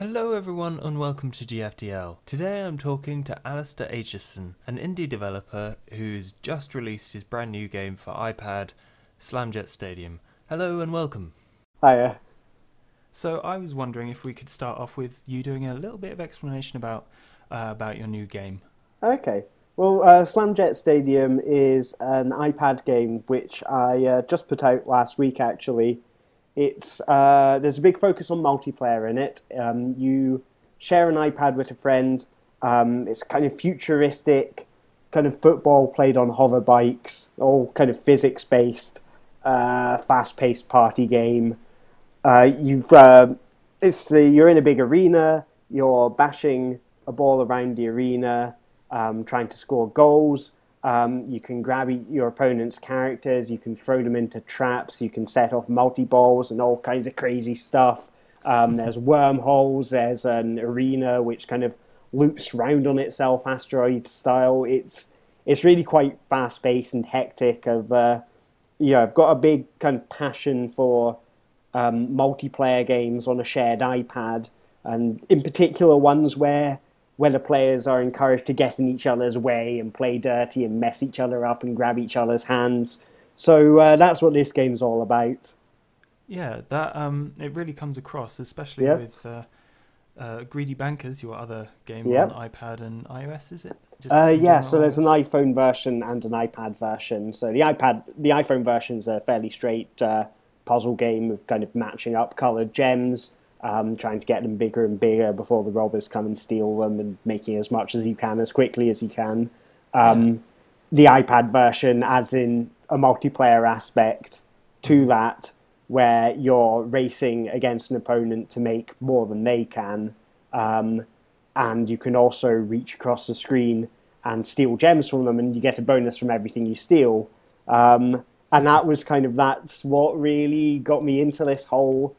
Hello everyone and welcome to GFDL. Today I'm talking to Alistair Aitcheson, an indie developer who's just released his brand new game for iPad, Slamjet Stadium. Hello and welcome. Hiya. So I was wondering if we could start off with you doing a little bit of explanation about your new game. Okay. Well, Slamjet Stadium is an iPad game which I just put out last week. Actually, it's there's a big focus on multiplayer in it. You share an iPad with a friend. It's kind of futuristic, kind of football played on hover bikes, all kind of physics based, fast paced party game. You've you're in a big arena. You're bashing a ball around the arena, trying to score goals. You can grab your opponent's characters. You can throw them into traps. You can set off multi balls and all kinds of crazy stuff. There's wormholes. There's an arena which kind of loops round on itself, asteroid style. It's really quite fast paced and hectic. I've got a big kind of passion for multiplayer games on a shared iPad, and in particular ones where the players are encouraged to get in each other's way and play dirty and mess each other up and grab each other's hands. So that's what this game's all about. Yeah, that it really comes across, especially Yeah, with Greedy Bankers, your other game on yeah. iPad and iOS, is it? Just in Yeah, general so there's an iOS? iPhone version and an iPad version. So the iPhone version's a fairly straight puzzle game of kind of matching up colored gems, trying to get them bigger and bigger before the robbers come and steal them, and making as much as you can as quickly as you can. Yeah. The iPad version adds in a multiplayer aspect to Mhm. that, where you're racing against an opponent to make more than they can. Um, and you can also reach across the screen and steal gems from them, and you get a bonus from everything you steal. And that's what really got me into this whole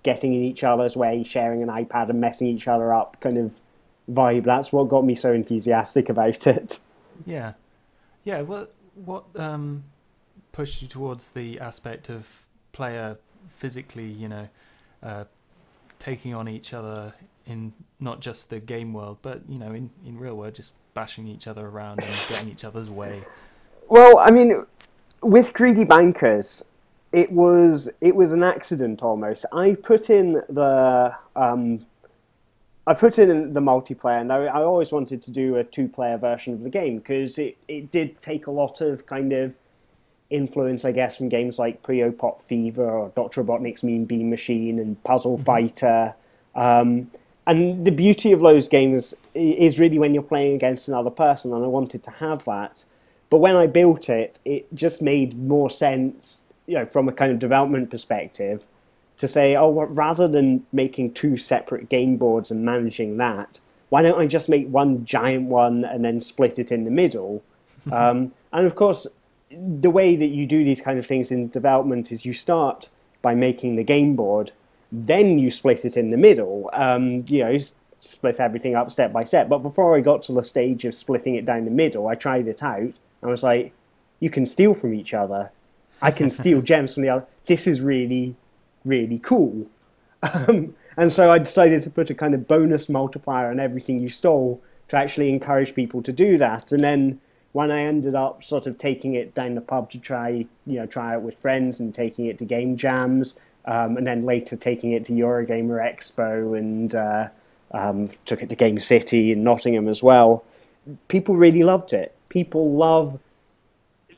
getting in each other's way, sharing an iPad and messing each other up kind of vibe. That's what got me so enthusiastic about it. Yeah. Yeah, what pushed you towards the aspect of player physically, uh, taking on each other in not just the game world, but in real world, just bashing each other around and getting each other's way. Well, I mean, with Greedy Bankers, it was an accident almost. I put in the multiplayer, and I always wanted to do a two-player version of the game because it did take a lot of kind of influence, I guess, from games like Puyo Pop Fever or Dr. Robotnik's Mean Bean Machine and Puzzle Hmm. Fighter. Um, and the beauty of those games is really when you're playing against another person, and I wanted to have that. But when I built it, it just made more sense, from a kind of development perspective, to say, oh, well, rather than making two separate game boards and managing that, why don't I just make one giant one and then split it in the middle? And of course, the way that you do these kind of things in development is you start by making the game board, then you split it in the middle. Split everything up step by step. But before I got to the stage of splitting it down the middle, I tried it out. I was like, you can steal from each other. I can steal gems from the other. This is really, really cool. And so I decided to put a kind of bonus multiplier on everything you stole to actually encourage people to do that. And then when I ended up sort of taking it down the pub to try it with friends and taking it to game jams, and then later taking it to Eurogamer Expo and took it to Game City in Nottingham as well. People really loved it. People love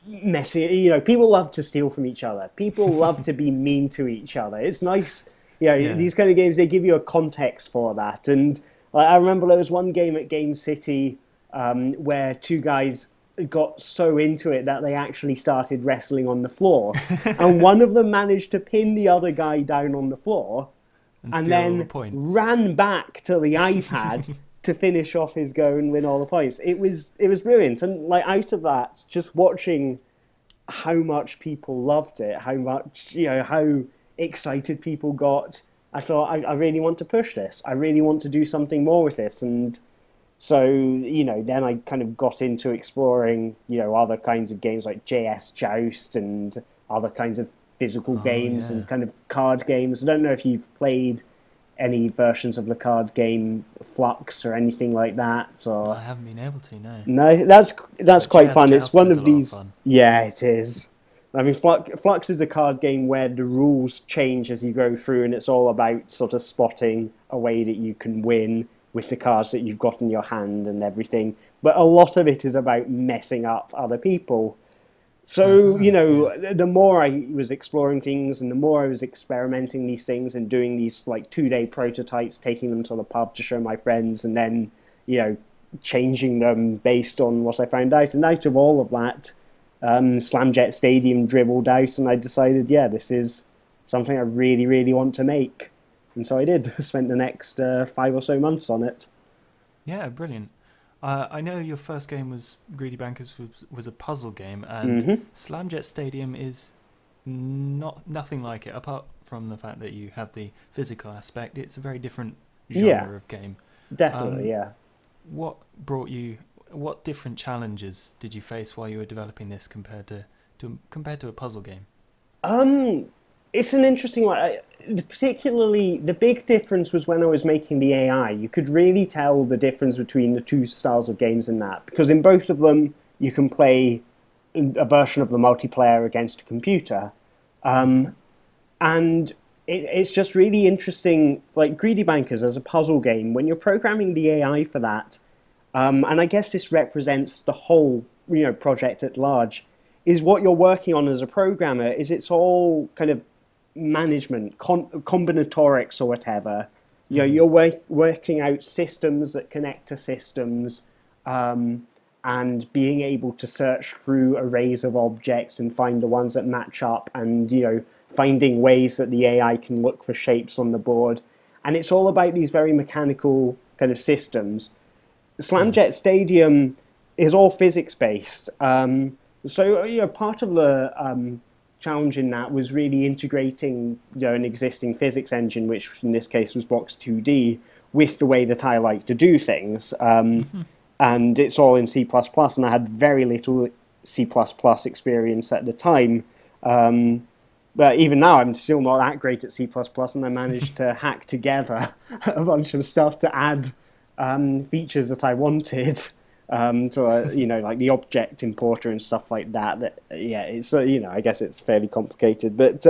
messy. People love to steal from each other. People love to be mean to each other. It's nice. Yeah. These kind of games, they give you a context for that. And I remember there was one game at Game City where two guys got so into it that they actually started wrestling on the floor, and one of them managed to pin the other guy down on the floor And and steal all the then points. ran back to the iPad to finish off his go and win all the points. It was brilliant, and like out of that, just watching how much people loved it, how much how excited people got. I thought I really want to push this. I really want to do something more with this, and so then I kind of got into exploring other kinds of games like JS Joust and other kinds of physical Oh games yeah. and kind of card games. I don't know if you've played any versions of the card game Flux or anything like that? Or I haven't been able to, no. no, that's But quite fun. It's Joust one is of a lot of these. fun. Yeah, it is. I mean, Flux is a card game where the rules change as you go through, and it's all about sort of spotting a way that you can win with the cards that you've got in your hand and everything. But a lot of it is about messing up other people. So, Yeah. the more I was exploring things and the more I was experimenting these things and doing these like 2-day prototypes, taking them to the pub to show my friends, and then, you know, changing them based on what I found out. And out of all of that, Slamjet Stadium dribbled out, and I decided, yeah, this is something I really, really want to make. And so I did. Spent the next 5 or so months on it. Yeah, brilliant. I know your first game was Greedy Bankers was a puzzle game, and Hmm. Slamjet Stadium is nothing like it. Apart from the fact that you have the physical aspect, it's a very different Yeah, genre of game. definitely, Um, yeah. what brought you? What different challenges did you face while you were developing this compared to a puzzle game? Um, it's an interesting one. Particularly, the big difference was when I was making the AI. You could really tell the difference between the two styles of games in that, because in both of them, you can play a version of the multiplayer against a computer. Hmm. And it's just really interesting. Like Greedy Bankers as a puzzle game, when you're programming the AI for that, and I guess this represents the whole project at large, is what you're working on as a programmer is it's all kind of management, combinatorics or whatever. Hmm. You're working out systems that connect to systems, um, and being able to search through arrays of objects and find the ones that match up, and finding ways that the AI can look for shapes on the board. And it's all about these very mechanical kind of systems. Yeah. Slamjet Stadium is all physics based. So part of the challenge in that was really integrating an existing physics engine, which in this case was Box 2D, with the way that I like to do things. Hmm. And it's all in C++, and I had very little C++ experience at the time. Um, but even now, I'm still not that great at C++, and I managed to hack together a bunch of stuff to add features that I wanted, to like the object importer and stuff like that. That yeah, it's I guess it's fairly complicated, but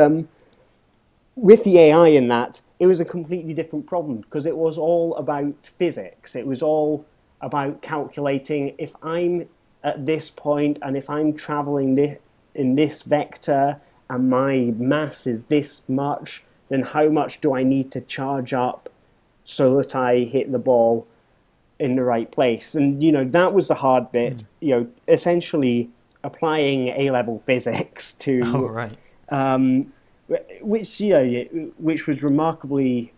with the AI in that, it was a completely different problem because it was all about physics. It was all about calculating if I'm at this point and if I'm traveling in this vector and my mass is this much, then how much do I need to charge up so that I hit the ball in the right place? And that was the hard bit. Essentially applying A-level physics Oh, to right. um, which was remarkably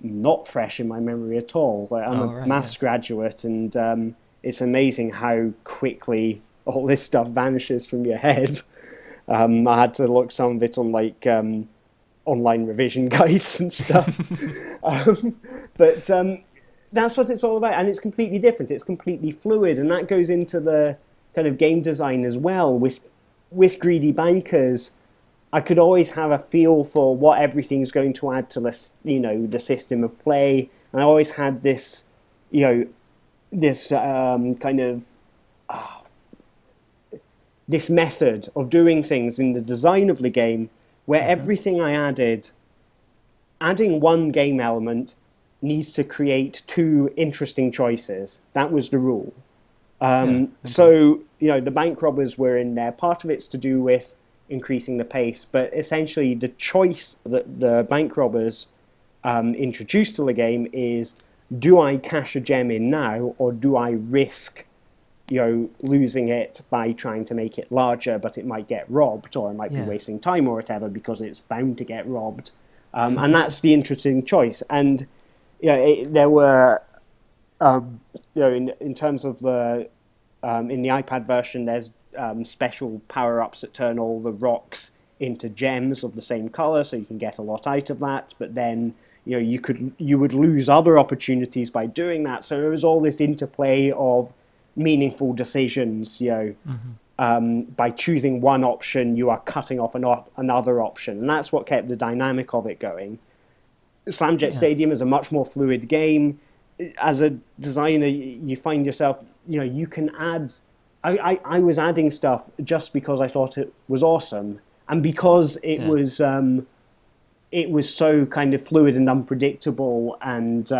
not fresh in my memory at all. Like, I'm a Oh, right. Yeah. maths graduate, and it's amazing how quickly all this stuff vanishes from your head. I had to look some of it on like online revision guides and stuff. um, but that's what it's all about, and it's completely different. It's completely fluid, and that goes into the kind of game design as well. With Greedy Bankers, I could always have a feel for what everything's going to add to the system of play, and I always had this, this kind of this method of doing things in the design of the game, where Hmm. everything I adding one game element needs to create two interesting choices. That was the rule. Yeah. Okay. So, the bank robbers were in there. Part of it's to do with increasing the pace, but essentially the choice that the bank robbers introduced to the game is, do I cash a gem in now, or do I risk losing it by trying to make it larger, but it might get robbed, or I might be Yeah. wasting time or whatever because it's bound to get robbed. And that's the interesting choice. And there were, in terms of in the iPad version, there's special power-ups that turn all the rocks into gems of the same color, so you can get a lot out of that. But then, you would lose other opportunities by doing that. So there was all this interplay of meaningful decisions. Hmm. By choosing one option, you are cutting off another option, and that's what kept the dynamic of it going. Slamjet Yeah. Stadium is a much more fluid game. As a designer, you find yourself, you can add. I was adding stuff just because I thought it was awesome, and because Yeah. it was so kind of fluid and unpredictable, and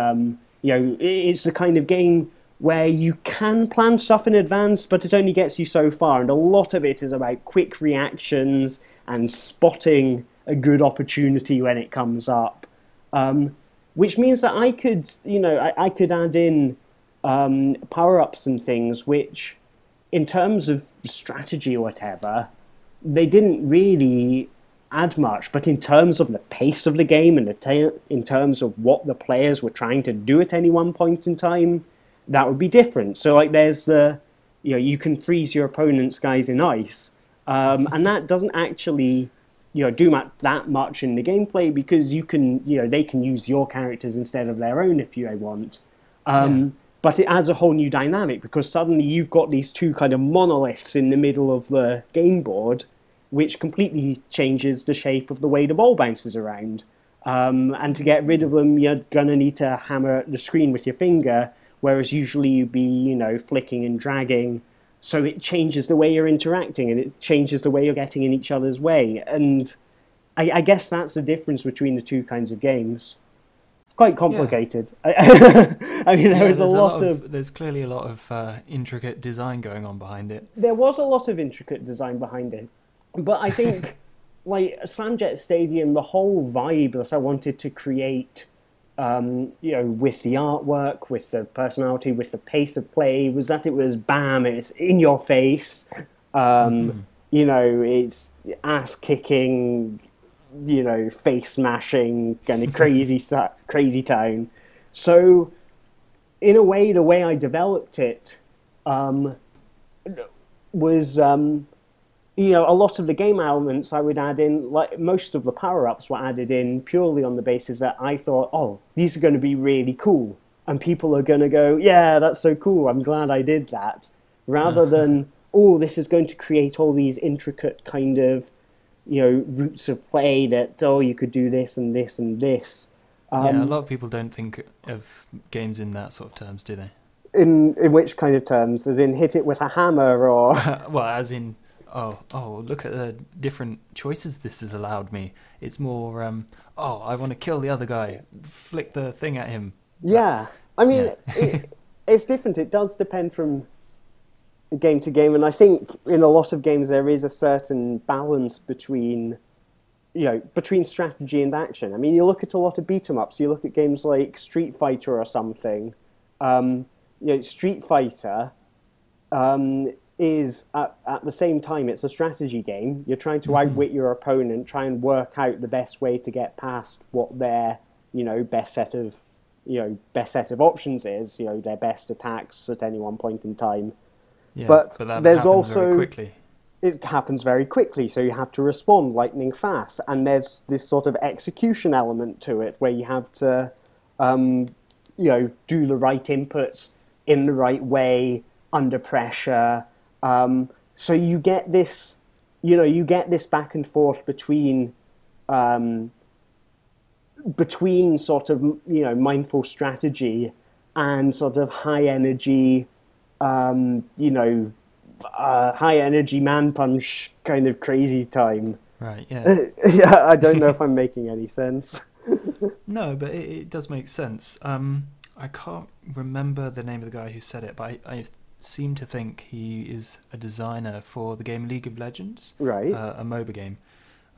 it's the kind of game where you can plan stuff in advance, but it only gets you so far, and a lot of it is about quick reactions and spotting a good opportunity when it comes up, which means that I could, I could add in power ups and things which, in terms of strategy or whatever, they didn't really add much, but in terms of the pace of the game and in terms of what the players were trying to do at any one point in time, that would be different. So, like, there's you can freeze your opponent's guys in ice, and that doesn't actually, do that much in the gameplay because they can use your characters instead of their own if you want. Yeah. But it adds a whole new dynamic because suddenly you've got these two kind of monoliths in the middle of the game board, which completely changes the shape of the way the ball bounces around. And to get rid of them, you're going to need to hammer at the screen with your finger, whereas usually you'd be, flicking and dragging. So it changes the way you're interacting and it changes the way you're getting in each other's way. And I guess that's the difference between the two kinds of games. It's quite complicated. I mean, Yeah, there's a lot of... There's clearly a lot of intricate design going on behind it. There was a lot of intricate design behind it. But I think, like, Slamjet Stadium, the whole vibe that I wanted to create, with the artwork, with the personality, with the pace of play, was that it was bam, it's in your face, it's ass-kicking, face-smashing, kind of crazy town. So, in a way, the way I developed it was... a lot of the game elements I would add in, like most of the power-ups were added in purely on the basis that I thought, oh, these are going to be really cool. And people are going to go, yeah, that's so cool, I'm glad I did that. Rather than, oh, this is going to create all these intricate kind of, routes of play that, oh, you could do this and this and this. Yeah, a lot of people don't think of games in that sort of terms, do they? In which kind of terms? As in hit it with a hammer or... Well, as in... Oh, look at the different choices this has allowed me. It's more, I want to kill the other guy. Flick the thing at him. Yeah. I mean, it's different. It does depend from game to game. And I think in a lot of games there is a certain balance between strategy and action. I mean, you look at a lot of beat-em-ups. You look at games like Street Fighter or something. Street Fighter... is at the same time it's a strategy game. You're trying to outwit your opponent, try and work out the best way to get past what their best set of options is, their best attacks at any one point in time. Yeah, but that there's happens also very quickly. It happens very quickly, so you have to respond lightning fast, and there's this sort of execution element to it where you have to do the right inputs in the right way under pressure. So you get this, back and forth between sort of, mindful strategy and sort of high energy, high energy man punch kind of crazy time. Right, yeah. Yeah, I don't know if I'm making any sense. No, but it does make sense. I can't remember the name of the guy who said it, but I seem to think he is a designer for the game League of Legends, right? A MOBA game.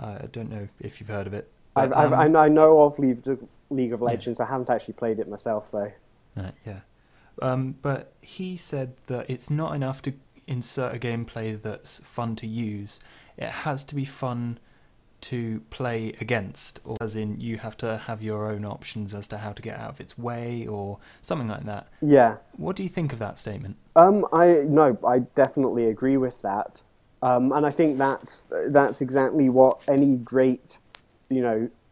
I don't know if you've heard of it. But, I know of League of Legends. Yeah. I haven't actually played it myself, though. Yeah. But he said that it's not enough to insert a gameplay that's fun to use. It has to be fun to play against, or as in you have to have your own options as to how to get out of its way or something like that. Yeah. What do you think of that statement? I definitely agree with that. And I think that's exactly what any great,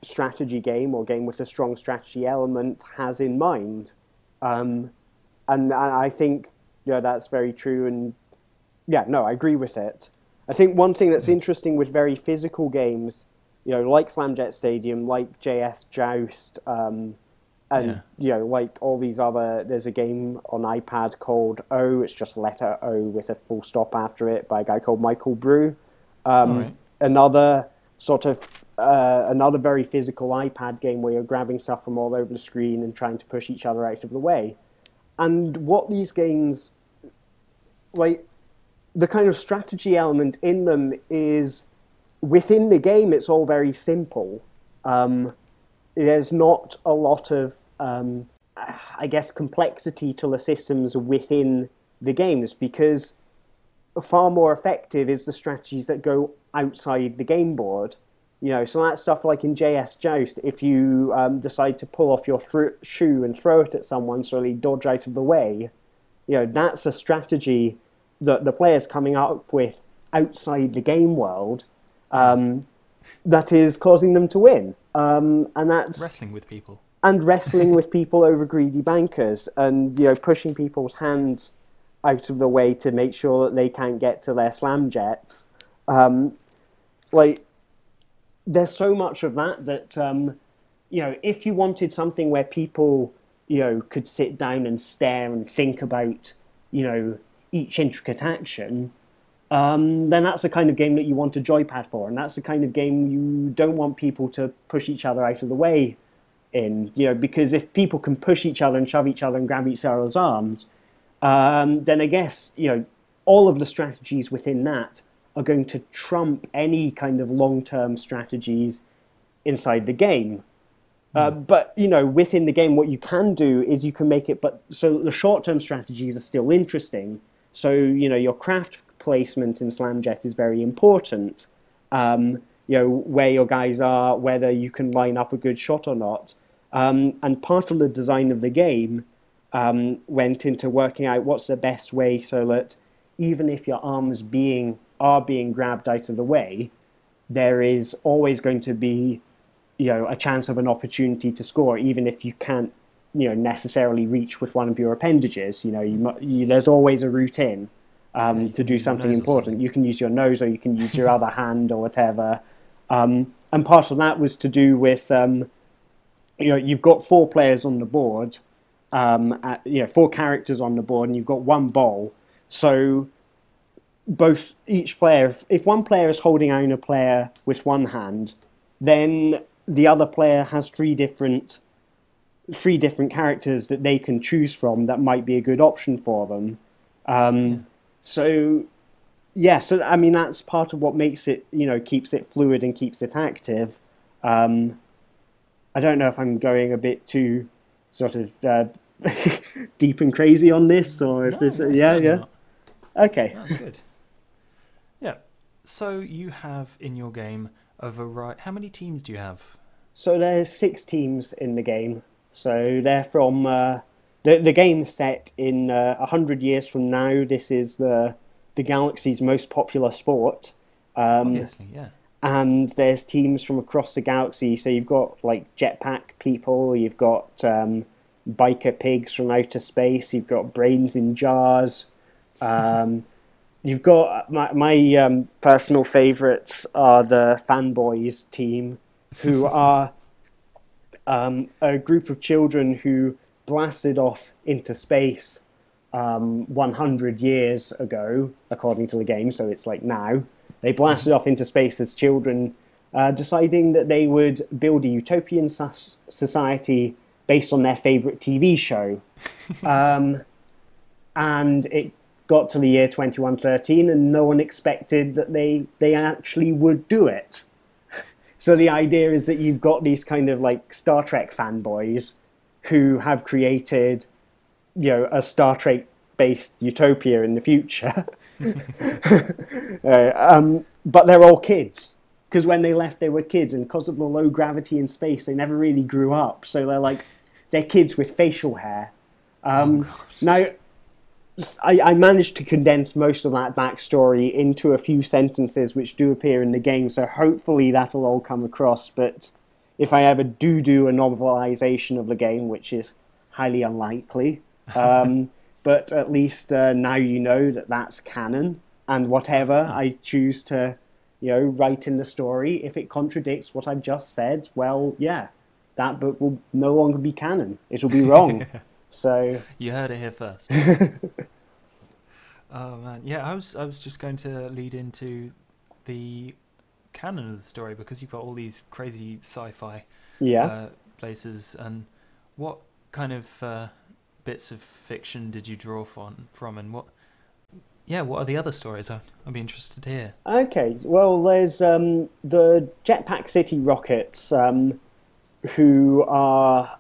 strategy game or game with a strong strategy element has in mind. And I think, that's very true. And I agree with it. I think one thing that's interesting with very physical games like Slamjet Stadium, like JS Joust, and Yeah. like all these other. There's a game on iPad called O. It's just letter O with a full stop after it by a guy called Michael Brew. All right. Another sort of another very physical iPad game where you're grabbing stuff from all over the screen and trying to push each other out of the way. And what these games, like the kind of strategy element in them is within the game, it's all very simple. There's not a lot of, I guess, complexity to the systems within the games because far more effective is the strategies that go outside the game board. So that stuff like in JS Joust, if you decide to pull off your shoe and throw it at someone so they dodge out of the way, that's a strategy that the player's coming up with outside the game world that is causing them to win. And that's Wrestling with people. And wrestling with people over greedy bankers and, pushing people's hands out of the way to make sure that they can't get to their slam jets. There's so much of that, if you wanted something where people, could sit down and stare and think about, each intricate action, then that's the kind of game that you want a joypad for. And that's the kind of game you don't want people to push each other out of the way in, because if people can push each other and shove each other and grab each other's arms, then I guess, all of the strategies within that are going to trump any kind of long-term strategies inside the game. But, within the game, what you can do is you can make it, so the short-term strategies are still interesting. So, your craft placement in Slamjet is very important. Where your guys are, whether you can line up a good shot or not. And part of the design of the game went into working out what's the best way so that even if your arms are being grabbed out of the way, there is always going to be, a chance of an opportunity to score, even if you can't, necessarily reach with one of your appendages. There's always a route in to do something important. You can use your nose or you can use your other hand or whatever. And part of that was to do with, you've got 4 players on the board, 4 characters on the board, and you've got 1 ball. So each player, if one player is holding down a player with one hand, then the other player has 3 different characters that they can choose from that might be a good option for them. So I mean that's part of what makes it, keeps it fluid and keeps it active. I don't know if I'm going a bit too sort of deep and crazy on this, or if this, not. Okay, that's good. Yeah. So you have in your game a variety. How many teams do you have? So there's 6 teams in the game. So they're from the game's set in 100 years from now. This is the galaxy's most popular sport. Obviously, yeah. And there's teams from across the galaxy. So you've got like jetpack people. You've got biker pigs from outer space. You've got brains in jars. You've got my personal favourites are the fanboys team, who are a group of children who blasted off into space 100 years ago, according to the game, so it's like now. They blasted off into space as children, deciding that they would build a utopian society based on their favourite TV show. And it got to the year 2113 and no one expected that they actually would do it. So the idea is that you've got these kind of like Star Trek fanboys who have created, a Star Trek based utopia in the future. But they're all kids, because when they left they were kids, and because of the low gravity in space they never really grew up, so they're kids with facial hair. Now I managed to condense most of that backstory into a few sentences which do appear in the game, so hopefully that'll all come across. But if I ever do a novelization of the game, which is highly unlikely, but at least now you know that that's canon, and whatever I choose to, writing the story. If it contradicts what I've just said, well, yeah, that book will no longer be canon. It'll be wrong. So You heard it here first. Oh man, yeah. I was just going to lead into the canon of the story, because you've got all these crazy sci-fi yeah. places, and what kind of bits of fiction did you draw from, and what are the other stories? I'd be interested to hear. Okay, well, there's the Jetpack City Rockets, who are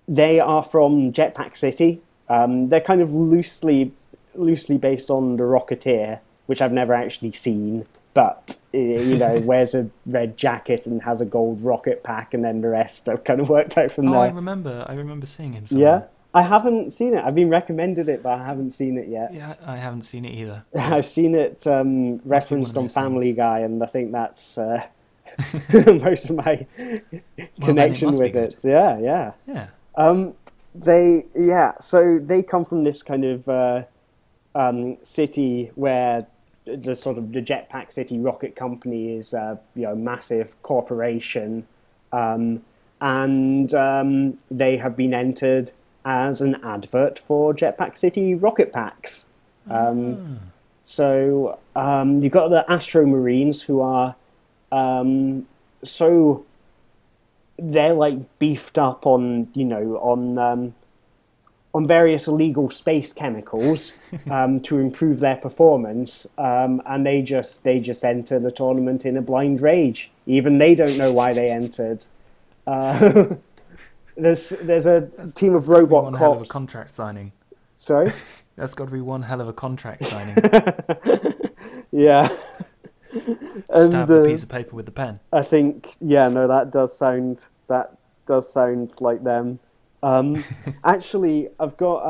they are from Jetpack City. They're kind of loosely based on the Rocketeer, which I've never actually seen, but wears a red jacket and has a gold rocket pack, and then the rest I've kind of worked out from there. I remember seeing him somewhere. Yeah, I haven't seen it. I've been recommended it, but I haven't seen it yet. Yeah, I haven't seen it either. I've seen it referenced on Family Guy, and I think that's most of my connection with it. Yeah. So they come from this kind of city where the Jetpack City Rocket Company is a massive corporation, and they have been entered as an advert for Jetpack City rocket packs. So you've got the Astro Marines, who are they're like beefed up on various illegal space chemicals to improve their performance, and they just enter the tournament in a blind rage. Even they don't know why they entered. There's a team of robot cops. Hell of a contract signing. Sorry? That's got to be one hell of a contract signing. Yeah. Stab the piece of paper with the pen. I think, that does sound like them. Actually, I've got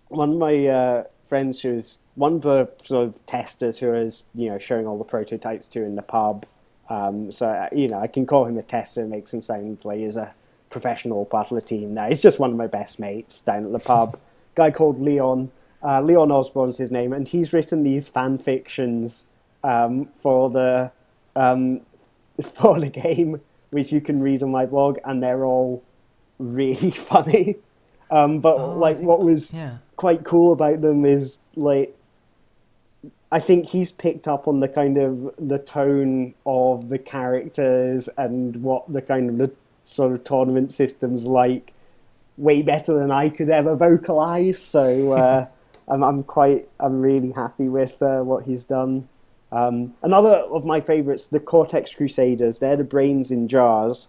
one of my friends who's one of the sort of testers who is showing all the prototypes to in the pub. So I can call him a tester. It makes him sound like he's a professional part of the team. No, he's just one of my best mates down at the pub. Guy called Leon. Leon Osborne's his name, and he's written these fan fictions for the game, which you can read on my blog, and they're all really funny. What was quite cool about them is I think he's picked up on the kind of the tone of the characters and what the kind of the sort of tournament system's like way better than I could ever vocalize. So I'm really happy with what he's done. Another of my favorites, the Cortex Crusaders. They're the brains in jars.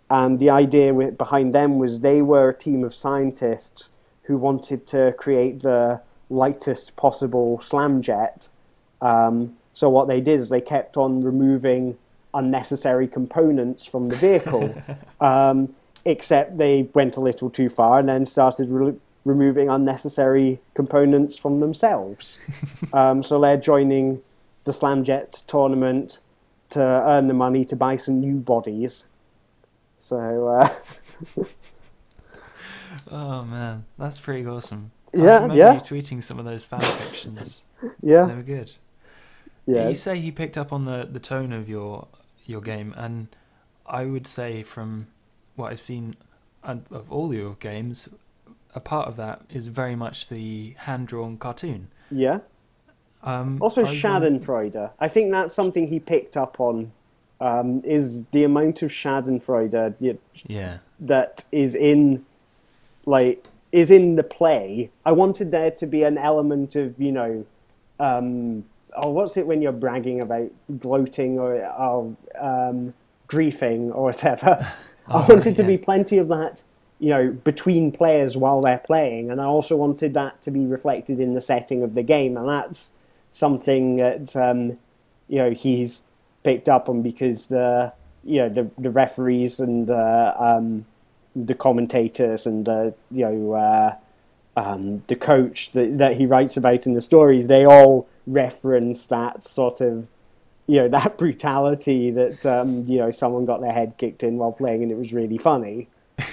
And the idea behind them was they were a team of scientists who wanted to create the lightest possible Slamjet. So what they did is they kept on removing unnecessary components from the vehicle, except they went a little too far and then started removing unnecessary components from themselves. So they're joining the Slamjet tournament to earn the money to buy some new bodies. So oh man, that's pretty awesome. Yeah, I remember you tweeting some of those fan fictions. Yeah, they were good. Yeah, you say he picked up on the tone of your game, and I would say from what I've seen of all your games, a part of that is very much the hand-drawn cartoon. Yeah. Also, Schadenfreude. I think that's something he picked up on. Is the amount of Schadenfreude that is in the play. I wanted there to be an element of what's it when you're bragging about gloating or griefing or whatever. I wanted to be plenty of that, between players while they're playing, and I also wanted that to be reflected in the setting of the game, and that's something that he's picked up on, because the referees and the commentators and the coach that he writes about in the stories, they all reference that sort of that brutality that someone got their head kicked in while playing and it was really funny.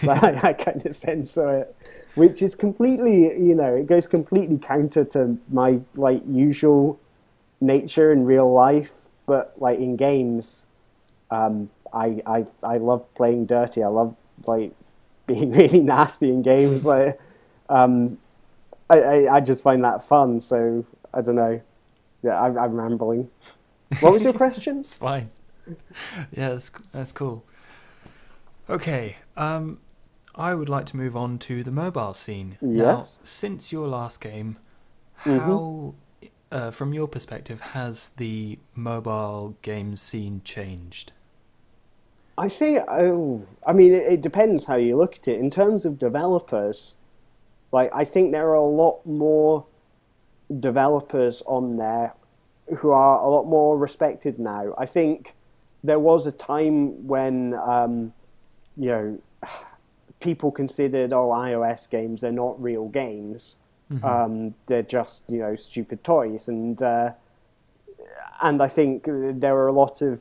I kind of censor it, which is completely it goes completely counter to my usual nature in real life, but like in games, I love playing dirty. I love like being really nasty in games. Like, I just find that fun. So I don't know. Yeah, I'm rambling. What was your question? It's fine. Yeah, that's cool. Okay, I would like to move on to the mobile scene. Now, Yes. since your last game, Mm-hmm. how, from your perspective, has the mobile game scene changed? I think, I mean, it depends how you look at it. In terms of developers, like, I think there are a lot more developers on there who are a lot more respected now. I think there was a time when, you know, people considered, oh, iOS games, they're not real games. Hmm. They're just, stupid toys. And I think there are a lot of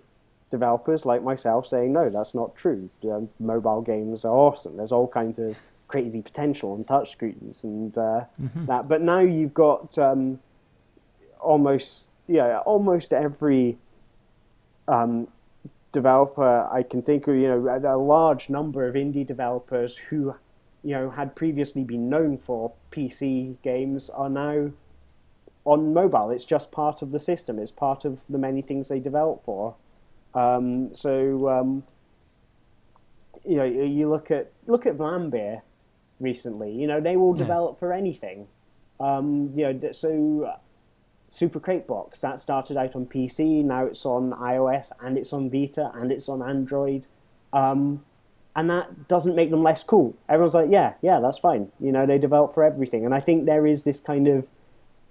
developers like myself saying, no, that's not true. Mobile games are awesome. There's all kinds of crazy potential on touchscreens and Hmm. that. But now you've got almost every um, developer I can think of, a large number of indie developers who, had previously been known for PC games are now on mobile. It's just part of the system. It's part of the many things they develop for. You look at Vlambeer recently. They will Yeah. develop for anything. So Super Crate Box that started out on PC. Now it's on iOS and it's on Vita and it's on Android. And that doesn't make them less cool. Everyone's like, yeah, that's fine. They develop for everything. And I think there is this kind of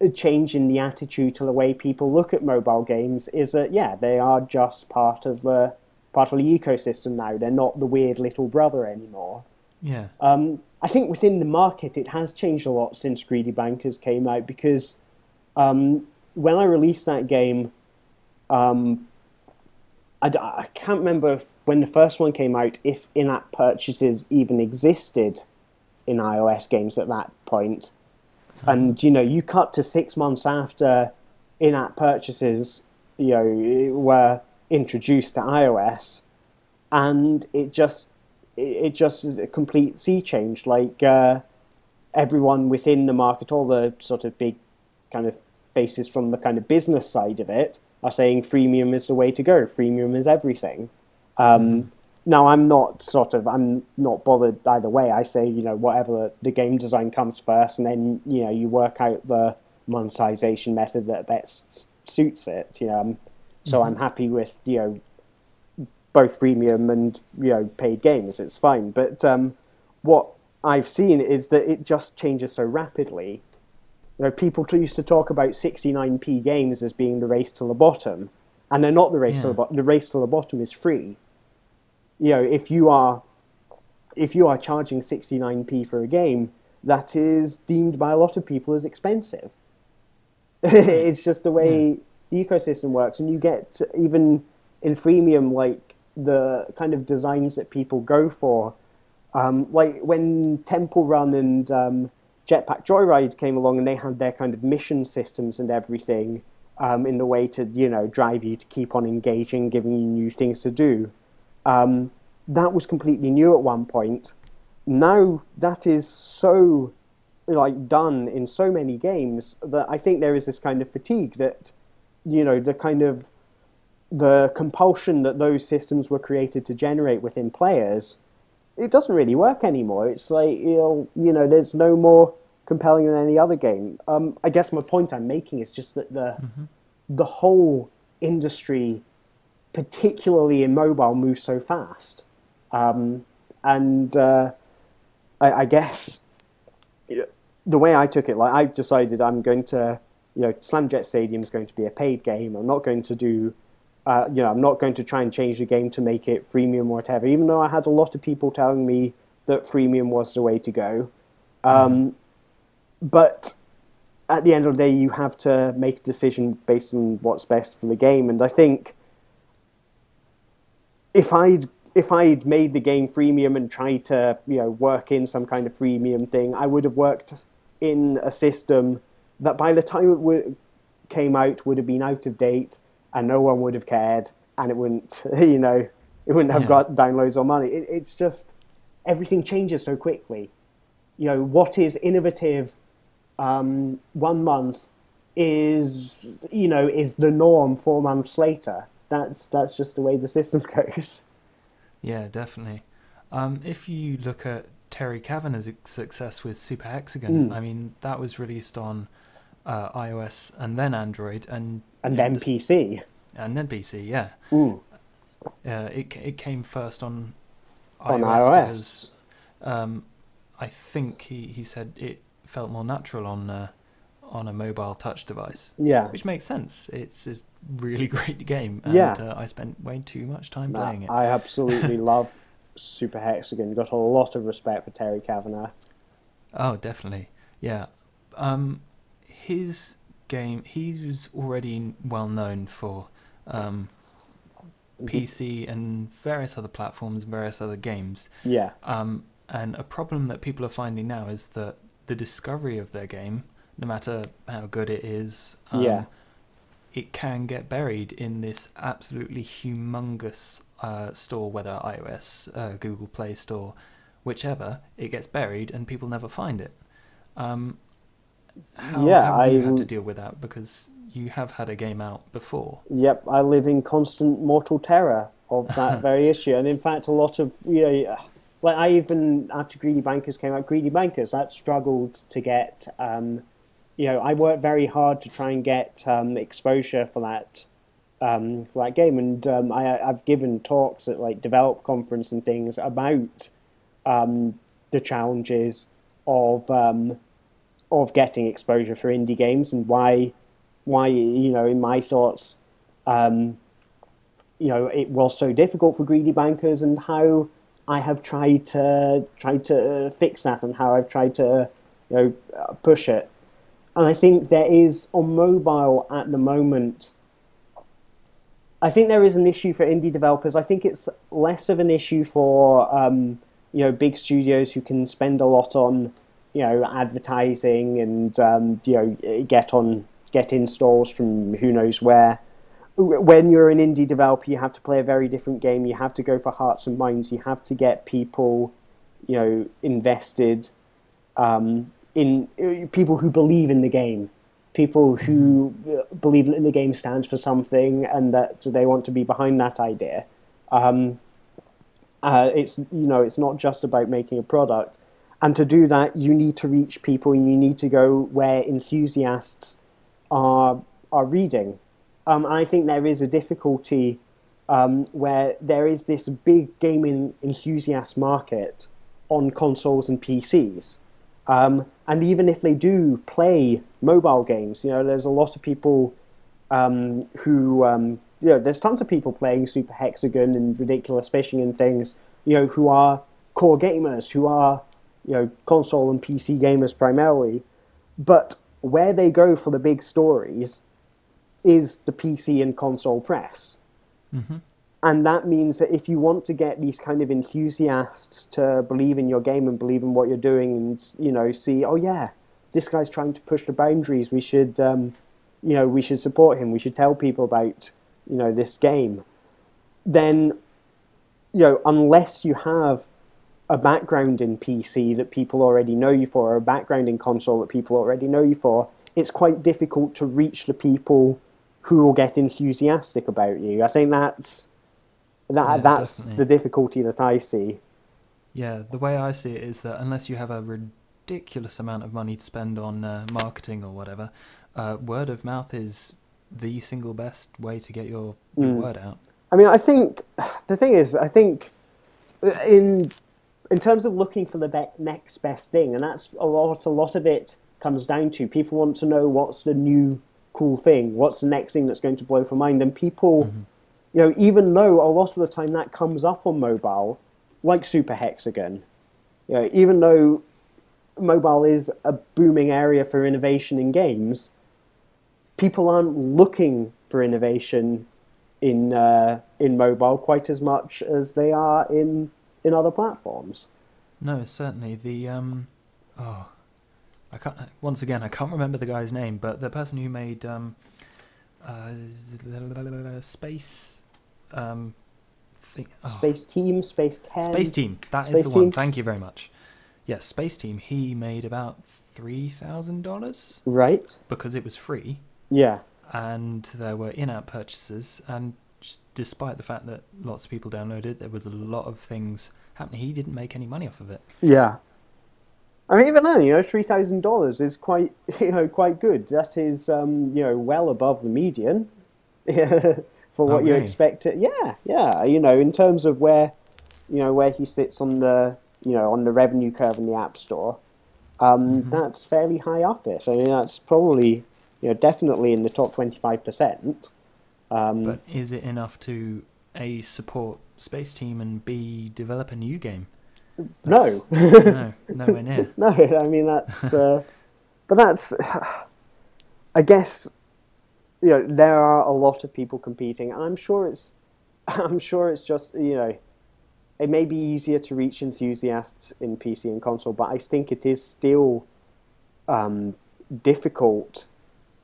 a change in the attitude to the way people look at mobile games. Is that they are just part of the ecosystem now. They're not the weird little brother anymore. Yeah. I think within the market it has changed a lot since Greedy Bankers came out because when I released that game, I can't remember when the first one came out if in-app purchases even existed in iOS games at that point. And you cut to 6 months after in-app purchases, were introduced to iOS, and it just is a complete sea change. Like everyone within the market, all the sort of big kind of faces from the kind of business side of it are saying freemium is the way to go. Freemium is everything. Now I'm not bothered either way. I say, whatever the game design comes first, and then you work out the monetization method that best suits it. So I'm happy with both freemium and paid games. It's fine. But what I've seen is that it just changes so rapidly. People used to talk about 69p games as being the race to the bottom, and they're not the race to the bottom. The race to the bottom is free. If you are charging 69p for a game, that is deemed by a lot of people as expensive. It's just the way the ecosystem works, and you get even in freemium, like the kind of designs that people go for, like when Temple Run and Jetpack Joyride came along, and they had their kind of mission systems and everything in the way to drive you to keep on engaging, giving you new things to do. That was completely new at one point. Now that is so done in so many games that I think there is this kind of fatigue that the compulsion that those systems were created to generate within players, it doesn't really work anymore. It's like there's no more compelling than any other game. I guess my point I'm making is just that the whole industry, particularly in mobile, moves so fast. I guess the way I took it, like I've decided I'm going to, Slamjet Stadium is going to be a paid game. I'm not going to do, I'm not going to try and change the game to make it freemium or whatever, even though I had a lot of people telling me that freemium was the way to go. But at the end of the day, you have to make a decision based on what's best for the game. And I think if I'd made the game freemium and tried to work in some kind of freemium thing, I would have worked in a system that by the time it came out would have been out of date, and no one would have cared, and it wouldn't, you know, it wouldn't have got downloads or money. It's just everything changes so quickly. You know, what is innovative 1 month is, you know, is the norm 4 months later. That's just the way the system goes. Yeah, definitely. If you look at Terry Kavanagh's success with Super Hexagon, I mean, that was released on iOS and then Android and then PC. And then PC, yeah. It came first on iOS. Because I think he said it felt more natural on a mobile touch device. Yeah. Which makes sense. It's a really great game, and I spent way too much time playing it. I absolutely love Super Hexagon. Got a lot of respect for Terry Kavanagh. Oh, definitely. Yeah. His game, he was already well known for PC and various other platforms, various other games. Yeah. And a problem that people are finding now is that the discovery of their game, no matter how good it is, it can get buried in this absolutely humongous store, whether iOS, Google Play Store, whichever. It gets buried and people never find it. How have you had to deal with that? Because you have had a game out before. Yep, I live in constant mortal terror of that very issue. And in fact, a lot of, like I even, after Greedy Bankers came out, Greedy Bankers, that struggled to get, I worked very hard to try and get exposure for that game. And I've given talks at like Develop Conference and things about the challenges of getting exposure for indie games and why in my thoughts, it was so difficult for Greedy Bankers, and how I have tried to fix that, and how I've tried to push it. And I think there is on mobile at the moment. I think there is an issue for indie developers. I think it's less of an issue for big studios who can spend a lot on advertising and get installs from who knows where. When you're an indie developer, you have to play a very different game. You have to go for hearts and minds. You have to get people, invested in people who believe in the game, people who believe that the game stands for something and that they want to be behind that idea. It's not just about making a product. And to do that, you need to reach people, and you need to go where enthusiasts are reading. I think there is a difficulty where there is this big gaming enthusiast market on consoles and PCs. And even if they do play mobile games, there's a lot of people who, there's tons of people playing Super Hexagon and Ridiculous Fishing and things, who are core gamers, who are, console and PC gamers primarily. But where they go for the big stories is the PC and console press. Mm-hmm. And that means that if you want to get these kind of enthusiasts to believe in your game and believe in what you're doing and, see, oh yeah, this guy's trying to push the boundaries, we should support him, we should tell people about, this game, then, unless you have a background in PC that people already know you for, or a background in console that people already know you for, it's quite difficult to reach the people who will get enthusiastic about you. I think that's definitely the difficulty that I see. Yeah, the way I see it is that unless you have a ridiculous amount of money to spend on marketing or whatever, word of mouth is the single best way to get your word out. I mean, I think the thing is, in terms of looking for the next best thing, and that's a lot of it comes down to people want to know what's the new cool thing, what's the next thing that's going to blow for mind, and people, even though a lot of the time that comes up on mobile, like Super Hexagon, even though mobile is a booming area for innovation in games, people aren't looking for innovation in mobile quite as much as they are in other platforms. No, certainly. Once again, I can't remember the guy's name, but the person who made Space. Space Team, Space Ken. Space Team. That is the one. Thank you very much. Yes, Space Team. He made about $3,000. Right. Because it was free. Yeah. And there were in-app purchases, and despite the fact that lots of people downloaded, there was a lot of things happening. He didn't make any money off of it. Yeah. I mean, even then, $3,000 is quite, quite good. That is, well above the median for what you expect. Yeah. In terms of where he sits on the, on the revenue curve in the App Store, that's fairly high up it. I mean, that's probably, definitely in the top 25%. But is it enough to A, support Space Team, and B, develop a new game? No. No, nowhere near. No, I mean, that's... but that's... I guess, there are a lot of people competing, and I'm sure it's just, it may be easier to reach enthusiasts in PC and console, but I think it is still difficult,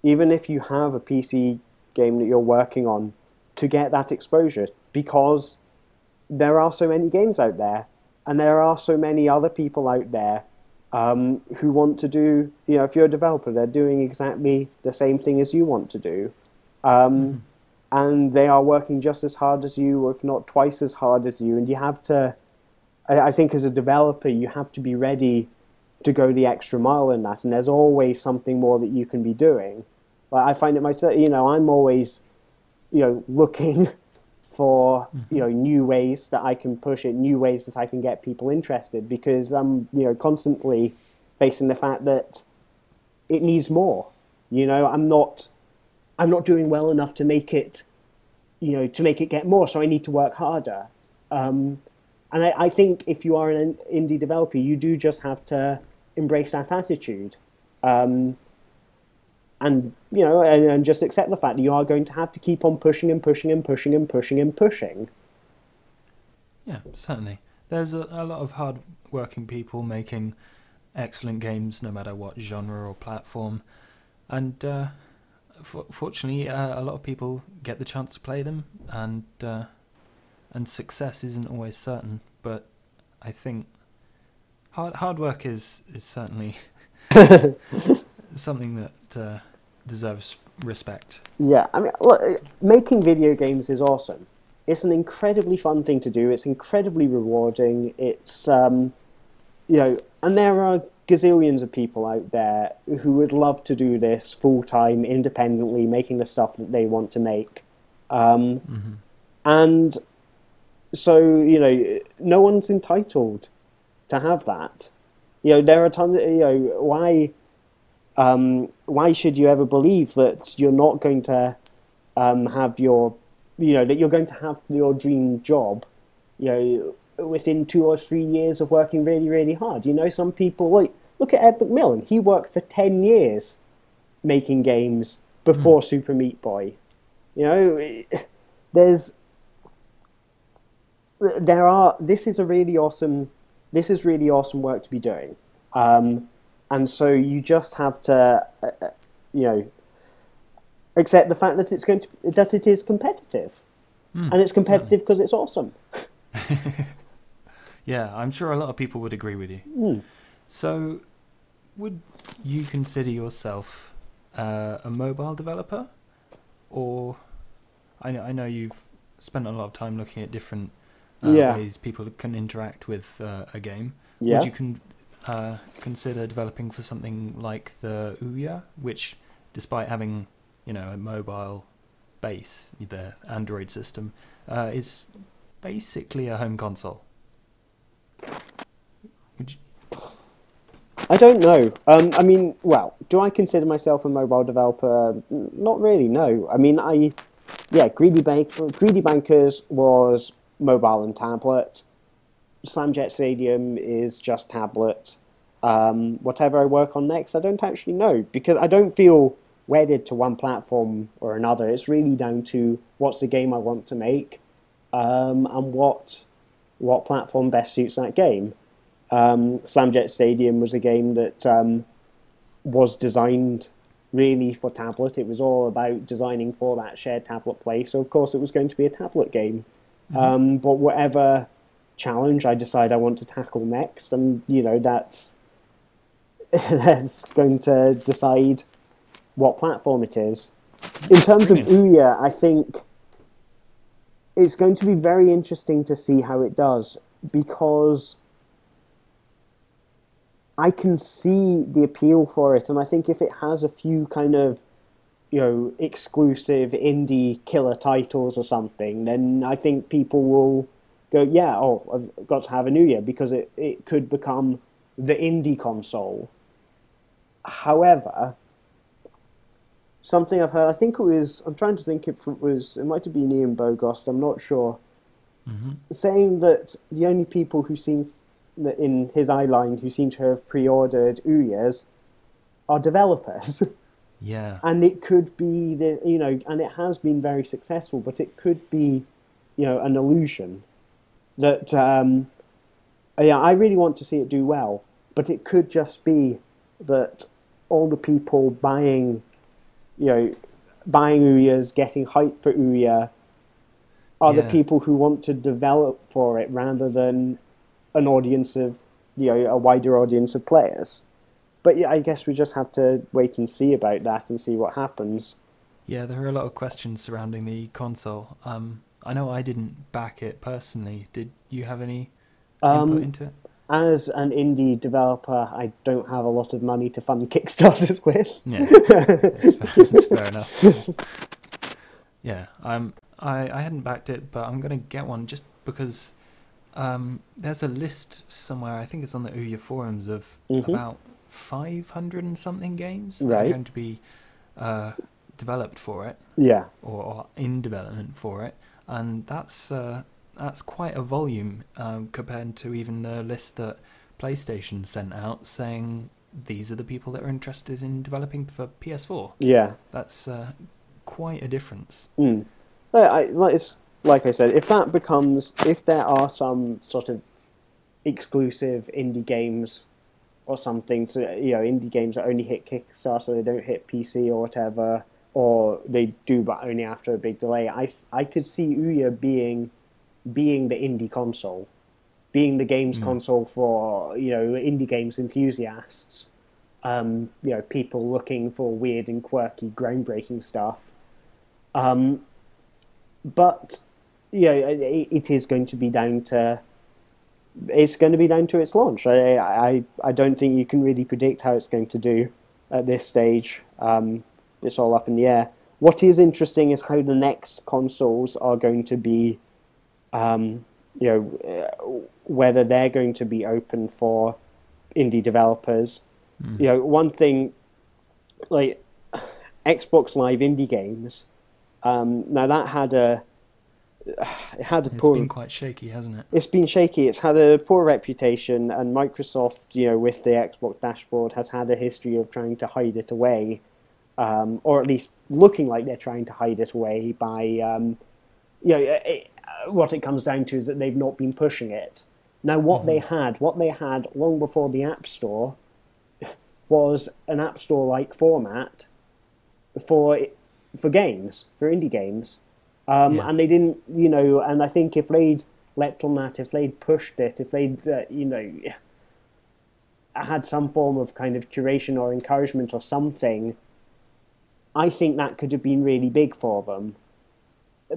even if you have a PC game that you're working on, to get that exposure, because there are so many games out there, and there are so many other people out there who want to do, if you're a developer, they're doing exactly the same thing as you want to do. And they are working just as hard as you, if not twice as hard as you. And you have to, I think as a developer, you have to be ready to go the extra mile in that. And there's always something more that you can be doing. Like I find it myself, I'm always, looking for new ways that I can push it, new ways that I can get people interested, because I'm constantly facing the fact that it needs more. I'm not doing well enough to make it get more, so I need to work harder. And I think if you are an indie developer, you do just have to embrace that attitude. And just accept the fact that you are going to have to keep on pushing and pushing and pushing and pushing and pushing. Yeah, certainly. There's a lot of hard-working people making excellent games, no matter what genre or platform. And fortunately, a lot of people get the chance to play them, and success isn't always certain. But I think hard work is certainly something that deserves respect. Yeah, I mean, look, making video games is awesome. It's an incredibly fun thing to do. It's incredibly rewarding. It's, and there are gazillions of people out there who would love to do this full-time, independently, making the stuff that they want to make. And so, no one's entitled to have that. There are tons of, why should you ever believe that you're not going to have your, that you're going to have your dream job, within 2 or 3 years of working really, really hard? Some people, look at Ed McMillan. He worked for 10 years making games before Super Meat Boy. This is really awesome work to be doing. And so you just have to, accept the fact that it is competitive, and it's competitive because it's awesome. Yeah, I'm sure a lot of people would agree with you. So, would you consider yourself a mobile developer, or I know you've spent a lot of time looking at different ways people can interact with a game. Yeah. Would you consider developing for something like the Ouya, which, despite having a mobile base, the Android system, is basically a home console? Would you... I don't know. I mean, well, do I consider myself a mobile developer? Not really, no. I mean, Greedy Bankers was mobile and tablet. Slamjet Stadium is just tablet. Whatever I work on next, I don't actually know, because I don't feel wedded to one platform or another. It's really down to what's the game I want to make, and what platform best suits that game. Slamjet Stadium was a game that was designed really for tablet. It was all about designing for that shared tablet play. So of course it was going to be a tablet game. But whatever challenge I decide I want to tackle next, and that's that's going to decide what platform it is. In terms of Ouya, I think it's going to be very interesting to see how it does, because I can see the appeal for it, and I think if it has a few kind of exclusive indie killer titles or something, then I think people will go, yeah, I've got to have an Ouya, because it could become the indie console. However, something I've heard, I'm trying to think if it might have been Ian Bogost, I'm not sure, saying that the only people who seem, in his eye line, who seem to have pre-ordered Ouyas are developers. Yeah. And it could be, and it has been very successful, but it could be, an illusion that, I really want to see it do well, but it could just be that all the people buying Ouyas, getting hyped for Ouya, are the people who want to develop for it rather than an audience of, a wider audience of players. But yeah, I guess we just have to wait and see about that and see what happens. Yeah, there are a lot of questions surrounding the console. I know I didn't back it personally. Did you have any input into it? As an indie developer, I don't have a lot of money to fund Kickstarters with. Yeah, that's fair enough. Yeah, I hadn't backed it, but I'm going to get one just because there's a list somewhere, I think it's on the Ouya forums, of about 500 and something games that are going to be developed for it. Yeah. Or in development for it. And that's quite a volume compared to even the list that PlayStation sent out saying these are the people that are interested in developing for PS4. Yeah. That's quite a difference. Like I said, if there are some sort of exclusive indie games or something, so indie games that only hit Kickstarter, they don't hit PC or whatever, or they do but only after a big delay, I could see Ouya being the indie console, being the games console for indie games enthusiasts, people looking for weird and quirky, groundbreaking stuff. But it is going to be down to its launch. I don't think you can really predict how it's going to do at this stage. It's all up in the air. What is interesting is how the next consoles are going to be, whether they're going to be open for indie developers. One thing, like Xbox Live indie games, now that had a It's been quite shaky, hasn't it? It's been shaky. It's had a poor reputation, and Microsoft, with the Xbox dashboard, has had a history of trying to hide it away, or at least looking like they're trying to hide it away by, what it comes down to is that they've not been pushing it. Now, what they had long before the App Store was an App Store-like format for games, for indie games. And they didn't, and I think if they'd leapt on that, if they'd pushed it, if they'd, had some form of kind of curation or encouragement or something, I think that could have been really big for them.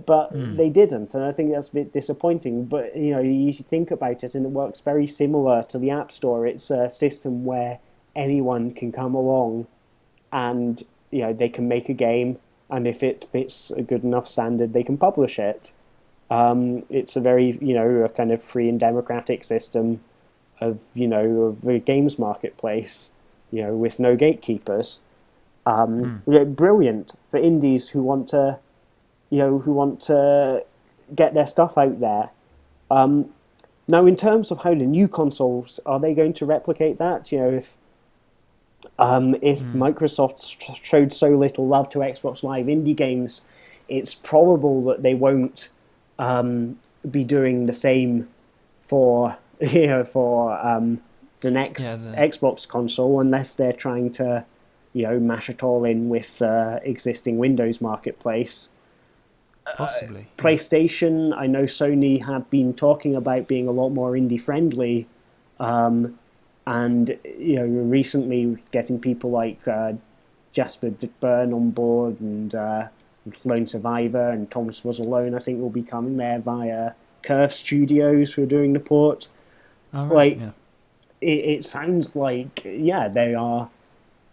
But they didn't, and I think that's a bit disappointing. But, you think about it, and it works very similar to the App Store. It's a system where anyone can come along and, they can make a game, and if it fits a good enough standard, they can publish it. It's a very, a kind of free and democratic system of, of a games marketplace, with no gatekeepers. Brilliant for indies who want to, get their stuff out there. Now, in terms of how the new consoles, are they going to replicate that? If Microsoft showed so little love to Xbox Live indie games, it's probable that they won't be doing the same for the next Xbox console, unless they're trying to mash it all in with existing Windows marketplace. Possibly. Yeah. PlayStation, I know Sony have been talking about being a lot more indie friendly, and recently getting people like Jasper Byrne on board and Lone Survivor and Thomas Was Alone, I think, will be coming there via Curve Studios, who are doing the port. All right, yeah. It sounds like, they are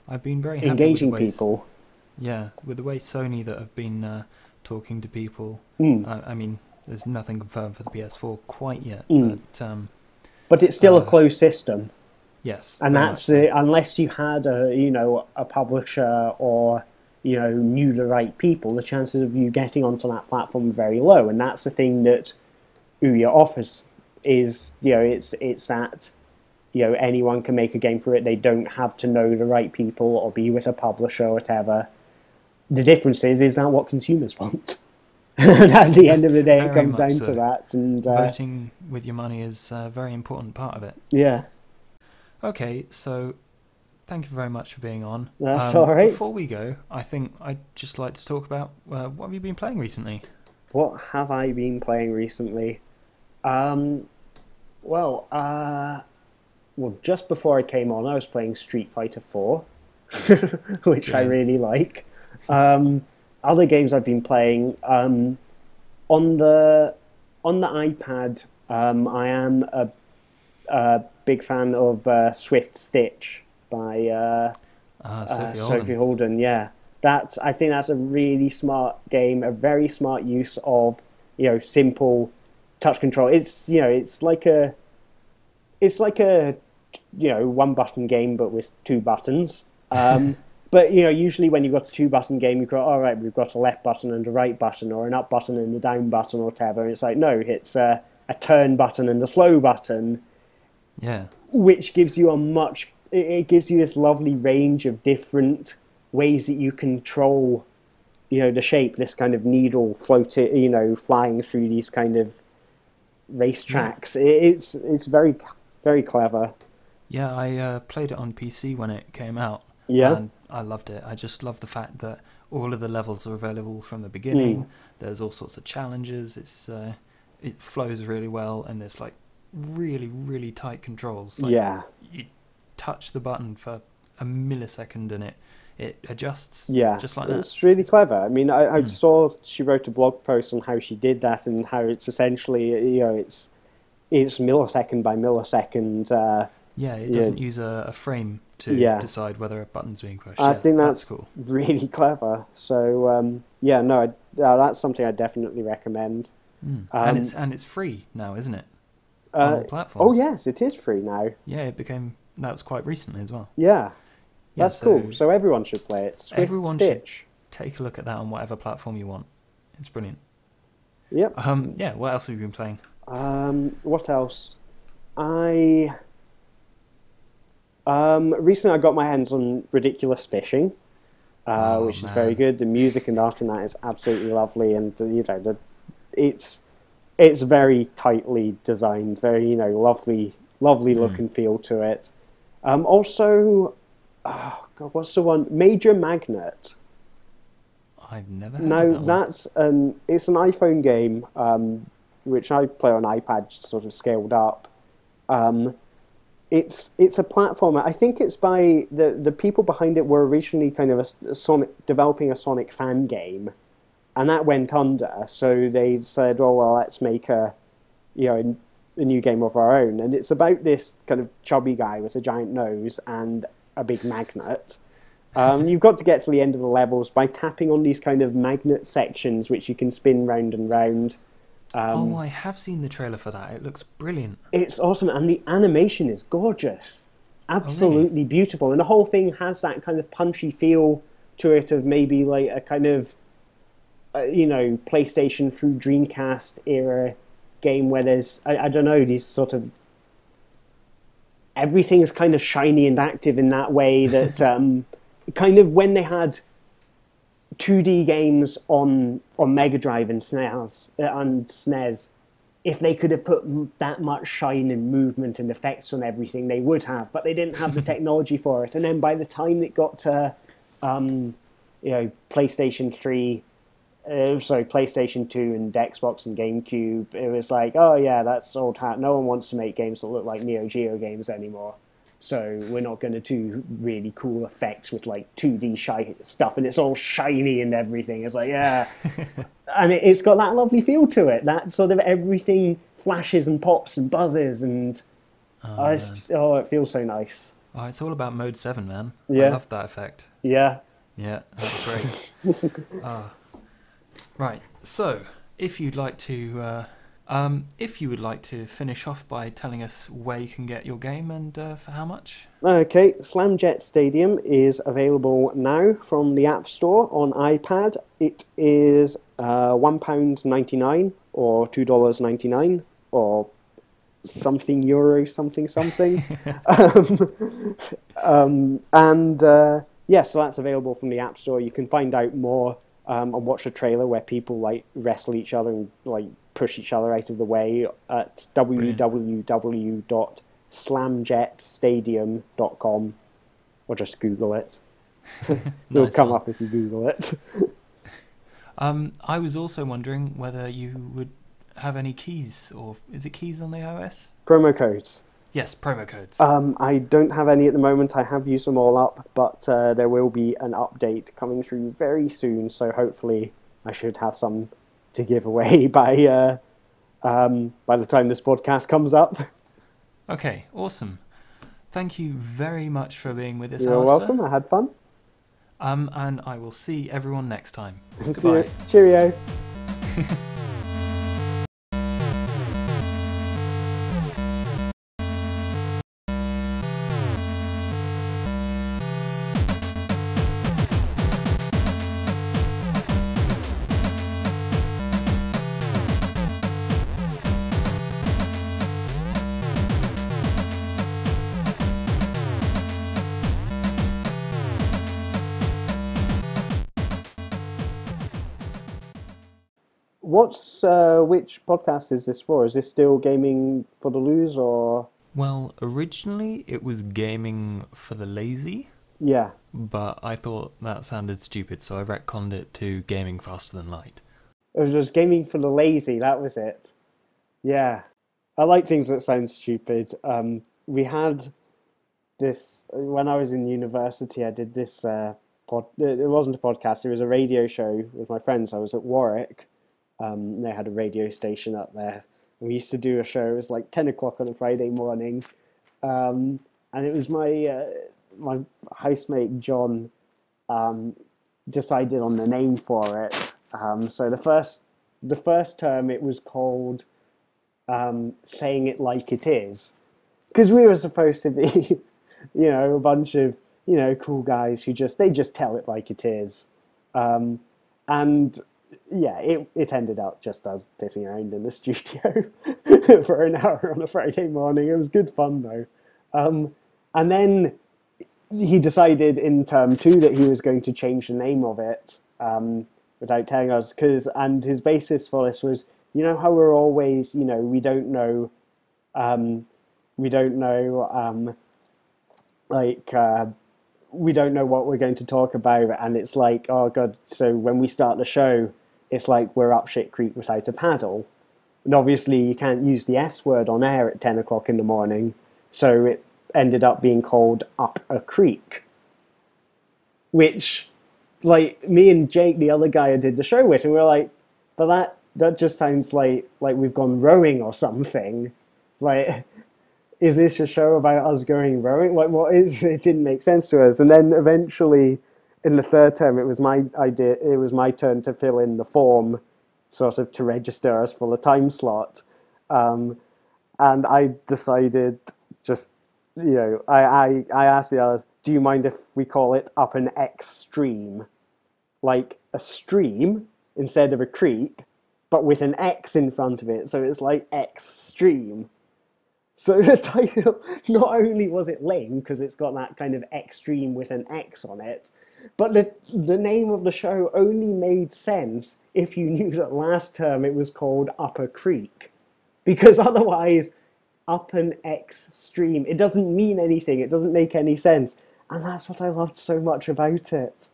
I've been very happy engaging with the way, people. Yeah, with the way Sony that have been talking to people. I mean, there's nothing confirmed for the PS4 quite yet, but it's still a closed system. Yes, and that's it. Unless you had a publisher or knew the right people, the chances of you getting onto that platform are very low. And that's the thing that Ouya offers is it's that anyone can make a game for it. They don't have to know the right people or be with a publisher or whatever. The difference is that what consumers want. And at the end of the day, it comes down to that. And voting with your money is a very important part of it. Yeah. Okay, so thank you very much for being on. That's all right. Before we go, I think I'd just like to talk about what have you been playing recently? What have I been playing recently? Well, just before I came on, I was playing Street Fighter 4, which I really like. Other games I've been playing on the iPad. I am a big fan of Swift Stitch by Sophie Holden. Yeah, I think that's a really smart game, a very smart use of simple touch control. It's like a one button game but with two buttons. But usually when you've got a two button game, you've got we've got a left button and a right button, or an up button and a down button, or whatever. And it's like, no, it's a turn button and a slow button. Yeah. Which gives you it gives you this lovely range of different ways that you control, the shape, this kind of needle floating, flying through these kind of racetracks. Yeah. It's very, very clever. Yeah, I played it on PC when it came out. Yeah. And I loved it. I just love the fact that all of the levels are available from the beginning. There's all sorts of challenges. It flows really well, and there's like really, really tight controls. Like, you touch the button for a millisecond and it adjusts just like that. It's really clever. I mean, I saw she wrote a blog post on how she did that and how it's essentially, it's millisecond by millisecond. It doesn't use a frame to decide whether a button's being pushed. I think that's cool. Really clever. So, that's something I definitely recommend. And it's free now, isn't it? On all platforms. Oh yes, it is free now. Yeah, that was quite recently as well. Yeah, that's cool. So everyone should play it. Everyone Stitch. should take a look at that on whatever platform you want. It's brilliant. Yep. What else have you been playing? What else? Recently I got my hands on Ridiculous Fishing, which is very good. The music and art in that is absolutely lovely, and it's very tightly designed, very lovely look and feel to it. Also, what's the one? Major Magnet. I've never heard of that one. It's an iPhone game, which I play on iPad, sort of scaled up. It's a platformer. I think it's by the people behind it were originally kind of developing a Sonic fan game, and that went under. So they said, "Oh well, let's make a new game of our own." And it's about this kind of chubby guy with a giant nose and a big magnet. You've got to get to the end of the levels by tapping on these kind of magnet sections, which you can spin round and round. I have seen the trailer for that. It looks brilliant. It's awesome, and the animation is gorgeous. Absolutely beautiful. And the whole thing has that kind of punchy feel to it of maybe like a kind of, PlayStation through Dreamcast era game where there's, I don't know, these sort of... Everything's kind of shiny and active in that way that kind of when they had 2D games on Mega Drive and SNES, if they could have put that much shine and movement and effects on everything, they would have, but they didn't have the technology for it. And then by the time it got to PlayStation 3, PlayStation 2 and Xbox and GameCube, it was like, oh yeah, that's old hat. No one wants to make games that look like Neo Geo games anymore. So we're not going to do really cool effects with like 2D stuff, and it's all shiny and everything. It's like, yeah. And it's got that lovely feel to it. That sort of everything flashes and pops and buzzes, and it feels so nice. Oh, it's all about Mode 7, man. Yeah. I love that effect. Yeah. Yeah, that's great. Right, so if you'd like to, if you would like to finish off by telling us where you can get your game and for how much. Okay, Slamjet Stadium is available now from the App Store on iPad. It is £1.99 or $2.99 or something euro, something. So that's available from the App Store. You can find out more and watch a trailer where people like wrestle each other and like push each other out of the way at www.slamjetstadium.com, or just Google it. It'll come up if you Google it. I was also wondering whether you would have any keys, or is it keys on the iOS? Promo codes. Yes, promo codes. I don't have any at the moment. I have used them all up, but there will be an update coming through very soon, so hopefully I should have some to give away by the time this podcast comes up. Okay, awesome. Thank you very much for being with us, You're Alistair. welcome. I had fun. And I will see everyone next time. Goodbye. Cheerio. Which podcast is this for? Is this still Gaming for the Lose, or? Well, originally it was Gaming for the Lazy. Yeah. But I thought that sounded stupid, so I retconned it to Gaming Faster Than Light. It was just Gaming for the Lazy, that was it. Yeah. I like things that sound stupid. We had this, when I was in university, I did this, it wasn't a podcast, it was a radio show with my friends. I was at Warwick. They had a radio station up there. We used to do a show. It was like 10 o'clock on a Friday morning, and it was my housemate John decided on the name for it. So the first term it was called Saying It Like It Is, because we were supposed to be, a bunch of cool guys who just tell it like it is, and. Yeah, it ended up just us pissing around in the studio for an hour on a Friday morning. It was good fun, though. And then he decided in term 2 that he was going to change the name of it without telling us. And his basis for this was, how we're always, we don't know what we're going to talk about, and it's like, oh god, so when we start the show, it's like we're up shit creek without a paddle. And obviously you can't use the S word on air at 10 o'clock in the morning, so it ended up being called Up a Creek. Which, like, me and Jake, the other guy I did the show with, and we were like, but that just sounds like we've gone rowing or something. Like, is this a show about us going rowing? Like, what is it? It didn't make sense to us. And then eventually, in the third term, it was my idea. It was my turn to fill in the form, sort of to register us for the time slot. And I decided just, I asked the others, do you mind if we call it Up an Extreme? Like a stream instead of a creek, but with an X in front of it. So it's like Extreme. So the title, not only was it lame, because it's got that kind of extreme with an X on it, but the name of the show only made sense if you knew that last term it was called Up a Creek. Because otherwise, Up an Extreme, it doesn't mean anything, it doesn't make any sense. And that's what I loved so much about it.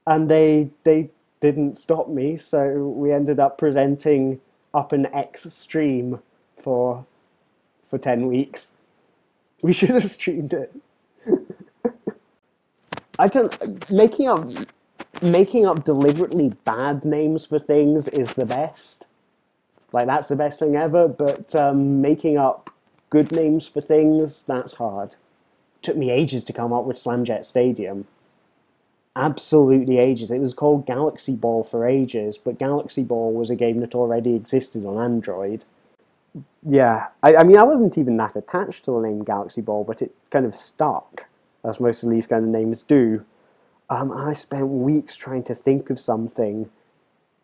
And they didn't stop me, so we ended up presenting up an X stream for 10 weeks. We should have streamed it. I don't making up deliberately bad names for things is the best. Like that's the best thing ever. But making up good names for things, that's hard. Took me ages to come up with Slamjet Stadium. Absolutely ages. It was called Galaxy Ball for ages, but Galaxy Ball was a game that already existed on Android. Yeah, I mean, I wasn't even that attached to the name Galaxy Ball, but it kind of stuck, as most of these kind of names do. I spent weeks trying to think of something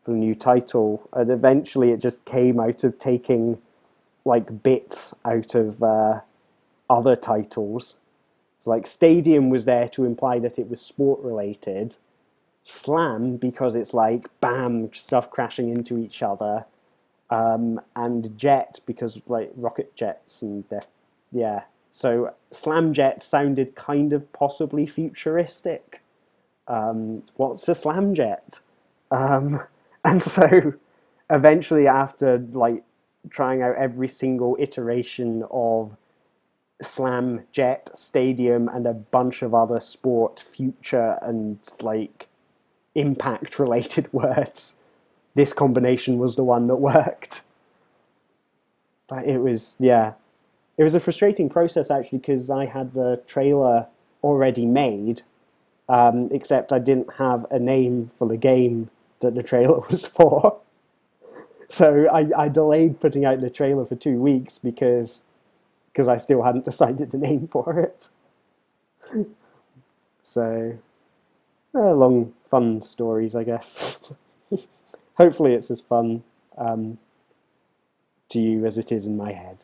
for the new title, and eventually it just came out of taking like bits out of other titles. So like Stadium was there to imply that it was sport related. Slam because it's like bam, stuff crashing into each other. And Jet because like rocket jets and yeah. So Slamjet sounded kind of possibly futuristic. What's a Slamjet? Um, and so eventually, after like trying out every single iteration of Slamjet Stadium and a bunch of other sport, future, and like impact related words, this combination was the one that worked. But it was, yeah, it was a frustrating process actually because I had the trailer already made, except I didn't have a name for the game that the trailer was for. So I delayed putting out the trailer for 2 weeks because I still hadn't decided a name for it. So, long, fun stories, I guess. Hopefully it's as fun to you as it is in my head.